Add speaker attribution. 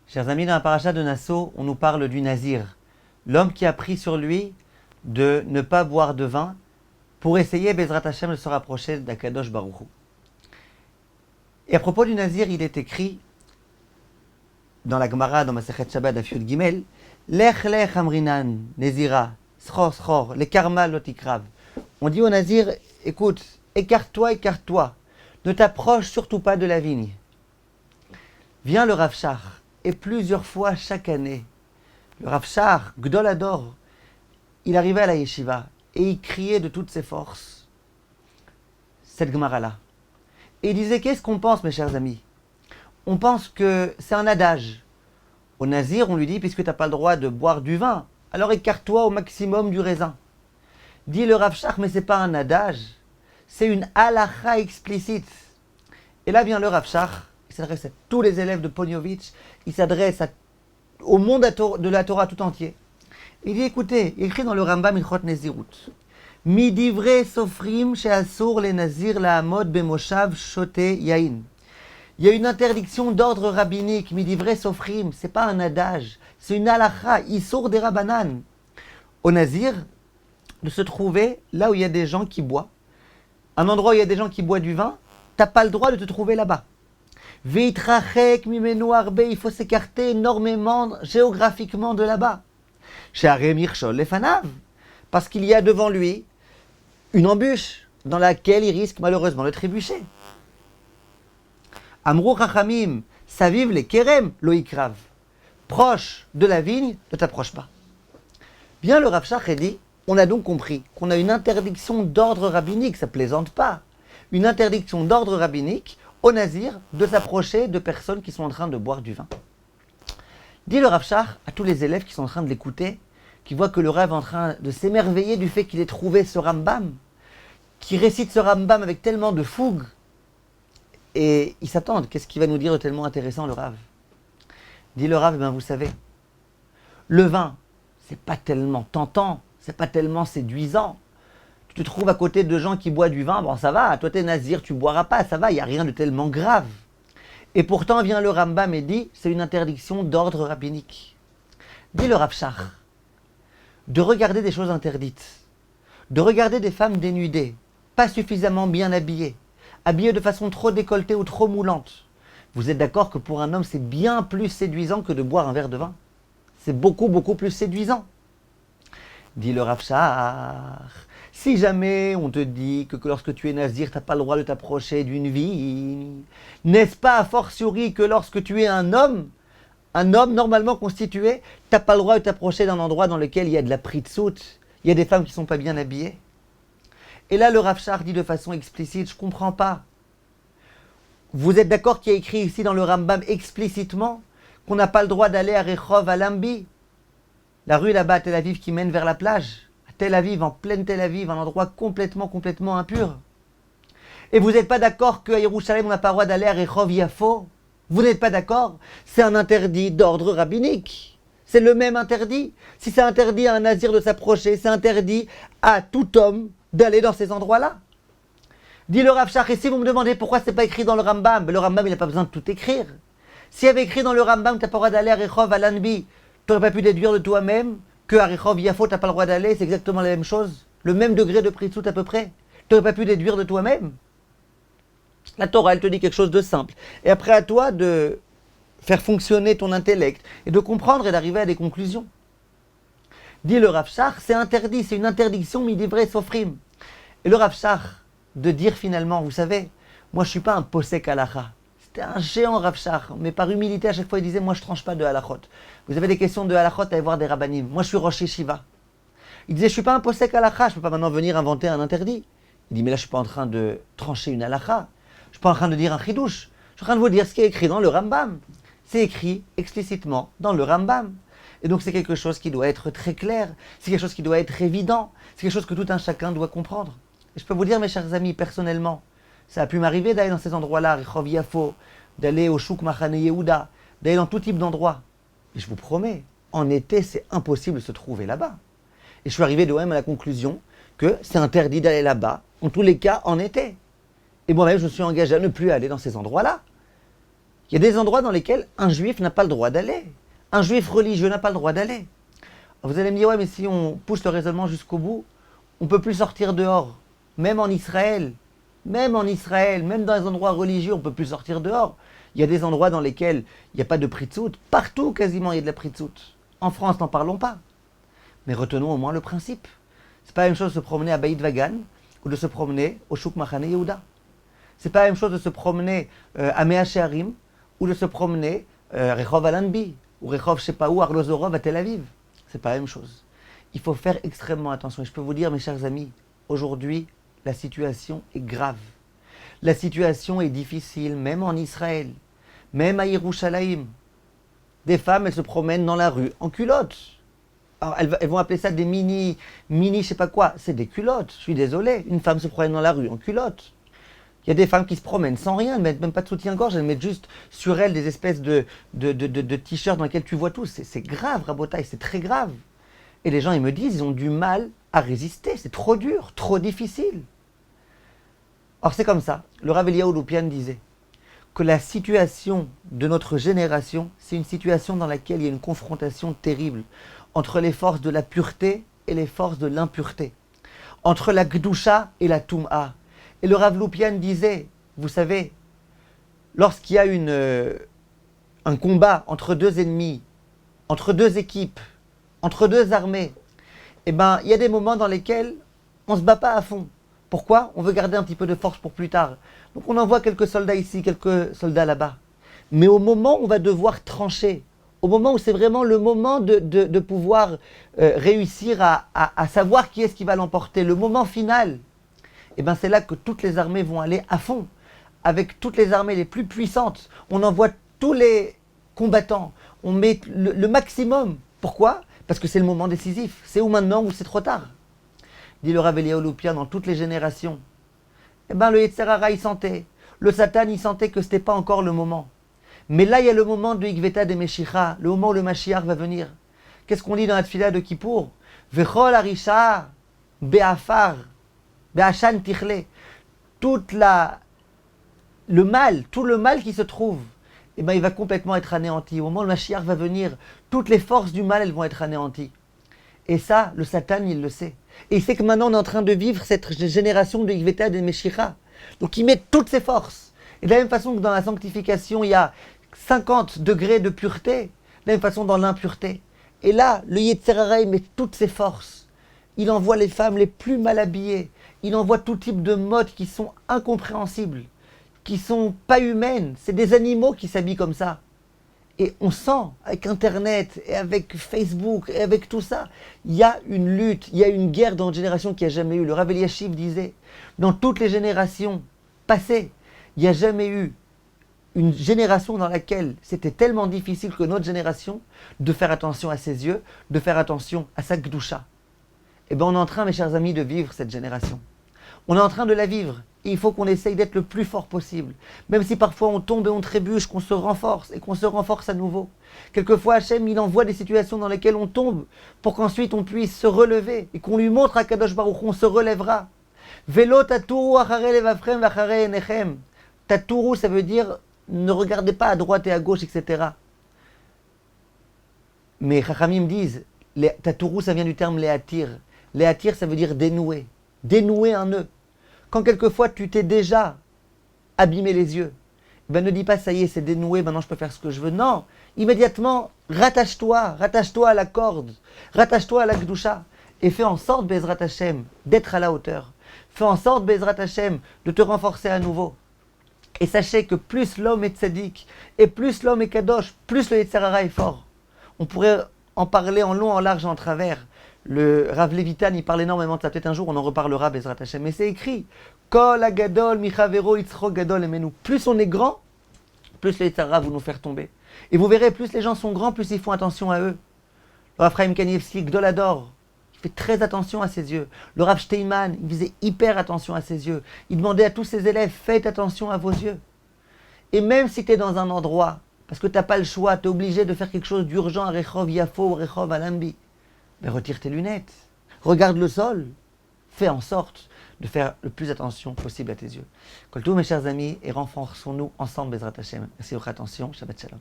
Speaker 1: Chers amis, dans la paracha de Nassau, on nous parle du Nazir, l'homme qui a pris sur lui de ne pas boire de vin pour essayer, Bezrat Hashem, de se rapprocher d'Akadosh Baruch Hu. Et à propos du Nazir, il est écrit dans la Gemara, dans Masechet Shabbat, Daf Gimel, Lech lech amrinan, Nezira, schor schor, le karma lotikrav. On dit au Nazir, écoute, écarte-toi, écarte-toi, ne t'approche surtout pas de la vigne. Vient le Rav Shach, et plusieurs fois chaque année, le Rav Shach, Gdol Ador, il arrivait à la yeshiva et il criait de toutes ses forces cette Gemara-là. Et il disait, qu'est-ce qu'on pense, mes chers amis? On pense que c'est un adage. Au Nazir, on lui dit, puisque tu n'as pas le droit de boire du vin, alors écarte-toi au maximum du raisin. Dit le Rav Shach, mais ce n'est pas un adage, c'est une halacha explicite. Et là vient le Rav Shach, il s'adresse à tous les élèves de Poniovitch, il s'adresse au monde de la Torah tout entier. Il dit, écoutez, il écrit dans le Rambam Ilchot Nezirut, Midivre sofrim she'asur le nazir la'amod bemoshav shote yain. Il y a une interdiction d'ordre rabbinique, midivre sofrim, c'est pas un adage, c'est une halacha, isur des rabbanan. Au nazir, de se trouver là où il y a des gens qui boivent. Un endroit où il y a des gens qui boivent du vin, t'as pas le droit de te trouver là-bas. Veitrachek mimenu arbe, il faut s'écarter énormément géographiquement de là-bas. She'arei mirshol lefanav, parce qu'il y a devant lui une embûche dans laquelle il risque malheureusement de trébucher. Amrou chachamim, saviv le kerem lo ikrav. Proche de la vigne, ne t'approche pas. Bien le Rav Shach dit, on a donc compris qu'on a une interdiction d'ordre rabbinique, ça plaisante pas. Une interdiction d'ordre rabbinique au Nazir de s'approcher de personnes qui sont en train de boire du vin. Dit le Rav Shach à tous les élèves qui sont en train de l'écouter, qui voient que le Rav est en train de s'émerveiller du fait qu'il ait trouvé ce Rambam, qui récite ce Rambam avec tellement de fougue, et ils s'attendent, qu'est-ce qu'il va nous dire de tellement intéressant le Rav? Dit le Rav, eh bien vous savez, le vin, c'est pas tellement tentant, c'est pas tellement séduisant. Tu te trouves à côté de gens qui boivent du vin, bon ça va, toi t'es Nazir, tu boiras pas, ça va, il n'y a rien de tellement grave. Et pourtant vient le Rambam et dit, c'est une interdiction d'ordre rabbinique. Dit le Rav Shach, de regarder des choses interdites, de regarder des femmes dénudées, pas suffisamment bien habillées, habillées de façon trop décolletée ou trop moulante. Vous êtes d'accord que pour un homme c'est bien plus séduisant que de boire un verre de vin? C'est beaucoup, beaucoup plus séduisant. Dit le Rav Shach, si jamais on te dit que lorsque tu es Nazir, tu n'as pas le droit de t'approcher d'une vigne, n'est-ce pas a fortiori que lorsque tu es un homme normalement constitué, tu n'as pas le droit de t'approcher d'un endroit dans lequel il y a de la pritsout, il y a des femmes qui ne sont pas bien habillées? Et là, le Rav Shach dit de façon explicite, je ne comprends pas. Vous êtes d'accord qu'il y a écrit ici dans le Rambam explicitement qu'on n'a pas le droit d'aller à Rehov, à Lambi, la rue là-bas à Tel Aviv qui mène vers la plage, à Tel Aviv, en pleine Tel Aviv, un endroit complètement impur. Et vous n'êtes pas d'accord qu'à Yerushalayim, on n'a pas le droit d'aller à Rehov Yafo? Vous n'êtes pas d'accord? C'est un interdit d'ordre rabbinique. C'est le même interdit. Si c'est interdit à un Nazir de s'approcher, c'est interdit à tout homme d'aller dans ces endroits-là. Dit le Rav Shach, et si vous me demandez pourquoi ce n'est pas écrit dans le Rambam, le Rambam il n'a pas besoin de tout écrire. S'il y avait écrit dans le Rambam que tu n'as pas le droit d'aller à Rehov, à Lanbi, tu n'aurais pas pu déduire de toi-même que à Rehov Yafo, tu n'as pas le droit d'aller, c'est exactement la même chose. Le même degré de pritsout à peu près. Tu n'aurais pas pu déduire de toi-même. La Torah, elle te dit quelque chose de simple. Et après, à toi de faire fonctionner ton intellect et de comprendre et d'arriver à des conclusions. Dit le Rav Shach, c'est interdit, c'est une interdiction midivre sofrim. Et le Rav Shach, de dire finalement, vous savez, moi je ne suis pas un posek halacha. C'était un géant Rav Shach, mais par humilité à chaque fois il disait, moi je ne tranche pas de halachot. Vous avez des questions de halachot, allez voir des rabbanim. Moi je suis Rosh Yeshiva. Il disait, je ne suis pas un posek halacha, je ne peux pas maintenant venir inventer un interdit. Il dit, mais là je ne suis pas en train de trancher une halacha. Je ne suis pas en train de dire un chidouche. Je suis en train de vous dire ce qui est écrit dans le Rambam. C'est écrit explicitement dans le Rambam. Et donc c'est quelque chose qui doit être très clair, c'est quelque chose qui doit être évident, c'est quelque chose que tout un chacun doit comprendre. Et je peux vous dire, mes chers amis, personnellement, ça a pu m'arriver d'aller dans ces endroits-là, Rehov Yafo, d'aller au Chouk Machane Yehuda, d'aller dans tout type d'endroits. Et je vous promets, en été, c'est impossible de se trouver là-bas. Et je suis arrivé de même à la conclusion que c'est interdit d'aller là-bas, en tous les cas en été. Et moi-même, je me suis engagé à ne plus aller dans ces endroits-là. Il y a des endroits dans lesquels un juif n'a pas le droit d'aller. Un juif religieux n'a pas le droit d'aller. Vous allez me dire, ouais, mais si on pousse le raisonnement jusqu'au bout, on ne peut plus sortir dehors. Même en Israël, même dans les endroits religieux, on ne peut plus sortir dehors. Il y a des endroits dans lesquels il n'y a pas de pritzout. Partout, quasiment, il y a de la pritzout. En France, n'en parlons pas. Mais retenons au moins le principe. C'est pas la même chose de se promener à Baïd Vagan ou de se promener au Shuk Machane Yehuda. C'est pas la même chose de se promener à Mea Shearim ou de se promener Rehov Alanbi ou Rehov je sais pas où, Arlozorov à Tel Aviv. C'est pas la même chose. Il faut faire extrêmement attention. Et je peux vous dire, mes chers amis, aujourd'hui, la situation est grave. La situation est difficile, même en Israël, même à Yerushalayim. Des femmes, elles se promènent dans la rue en culottes. Alors, elles vont appeler ça des mini, je sais pas quoi. C'est des culottes, je suis désolé. Une femme se promène dans la rue en culottes. Il y a des femmes qui se promènent sans rien, elles mettent même pas de soutien-gorge, elles mettent juste sur elles des espèces de t-shirts dans lesquels tu vois tout. C'est grave, Rabotaï, c'est très grave. Et les gens, ils me disent, ils ont du mal à résister. C'est trop dur, trop difficile. Or, c'est comme ça. Le Rav Eliyahu Loupian disait que la situation de notre génération, c'est une situation dans laquelle il y a une confrontation terrible entre les forces de la pureté et les forces de l'impureté, entre la Gdusha et la Tum'a. Et le Rav Loupian disait, vous savez, lorsqu'il y a un combat entre deux ennemis, entre deux équipes, entre deux armées, eh ben, il y a des moments dans lesquels on ne se bat pas à fond. Pourquoi ? On veut garder un petit peu de force pour plus tard. Donc on envoie quelques soldats ici, quelques soldats là-bas. Mais au moment où on va devoir trancher, au moment où c'est vraiment le moment de pouvoir réussir à savoir qui est-ce qui va l'emporter, le moment final, eh ben c'est là que toutes les armées vont aller à fond. Avec toutes les armées les plus puissantes, on envoie tous les combattants, on met le maximum. Pourquoi ? Parce que c'est le moment décisif. C'est ou maintenant ou c'est trop tard. Dit le Rav Eliyahu Loupian, dans toutes les générations. Eh bien, le Yetzer Hara, il sentait. Le Satan, il sentait que ce n'était pas encore le moment. Mais là, il y a le moment de Ikveta de Meshicha, le moment où le Mashiach va venir. Qu'est-ce qu'on dit dans la tfila de Kippour ? Vechol Arisha, Be'afar, Be'ashan Tichle. Tout le mal qui se trouve, eh ben, il va complètement être anéanti. Au moment où le Mashiach va venir, toutes les forces du mal, elles vont être anéanties. Et ça, le Satan, il le sait. Et il sait que maintenant, on est en train de vivre cette génération de Ikveta de Meshicha. Donc, il met toutes ses forces. Et de la même façon que dans la sanctification, il y a 50 degrés de pureté, de la même façon dans l'impureté. Et là, le Yetzer Hara, il met toutes ses forces. Il envoie les femmes les plus mal habillées. Il envoie tout type de modes qui sont incompréhensibles, qui sont pas humaines. C'est des animaux qui s'habillent comme ça. Et on sent, avec Internet, et avec Facebook, et avec tout ça, il y a une lutte, il y a une guerre dans notre génération qu'il n'y a jamais eu. Le Rav Eliashiv disait, dans toutes les générations passées, il n'y a jamais eu une génération dans laquelle c'était tellement difficile que notre génération de faire attention à ses yeux, de faire attention à sa Gdusha. Eh bien, on est en train, mes chers amis, de vivre cette génération. On est en train de la vivre. Et il faut qu'on essaye d'être le plus fort possible. Même si parfois on tombe et on trébuche, qu'on se renforce et qu'on se renforce à nouveau. Quelquefois, Hachem, il envoie des situations dans lesquelles on tombe pour qu'ensuite on puisse se relever et qu'on lui montre à Kadosh Baruch Hu, on se relèvera. Velo taturu achare levavchem vachare enechem. Taturu, ça veut dire ne regardez pas à droite et à gauche, etc. Mais Chachamim disent, taturu, ça vient du terme léatir. Léatir, ça veut dire dénouer. Dénouer un nœud. Quand quelquefois tu t'es déjà abîmé les yeux, ben ne dis pas ça y est, c'est dénoué, maintenant je peux faire ce que je veux. Non, immédiatement, rattache-toi à la corde, rattache-toi à la Gdusha et fais en sorte, Bezrat Hashem, d'être à la hauteur. Fais en sorte, Bezrat Hashem, de te renforcer à nouveau. Et sachez que plus l'homme est tzaddik et plus l'homme est kadosh, plus le Yetzer Hara est fort. On pourrait en parler en long, en large et en travers. Le Rav Levitan, il parle énormément de ça. Peut-être un jour, on en reparlera, Bezrat Hashem. Mais c'est écrit. Kol agadol michavero itzro gadol emenu. Plus on est grand, plus le Yetzer Hara va nous faire tomber. Et vous verrez, plus les gens sont grands, plus ils font attention à eux. Le Rav Chaim Kanievski, Gdolador, il fait très attention à ses yeux. Le Rav Steinman, il faisait hyper attention à ses yeux. Il demandait à tous ses élèves, faites attention à vos yeux. Et même si tu es dans un endroit, parce que tu n'as pas le choix, tu es obligé de faire quelque chose d'urgent à Rehov Yafo ou Rehov Alambi, mais retire tes lunettes, regarde le sol, fais en sorte de faire le plus attention possible à tes yeux. Kol tous mes chers amis, et renforçons-nous ensemble, Bezrat Hashem. Merci de votre attention. Shabbat Shalom.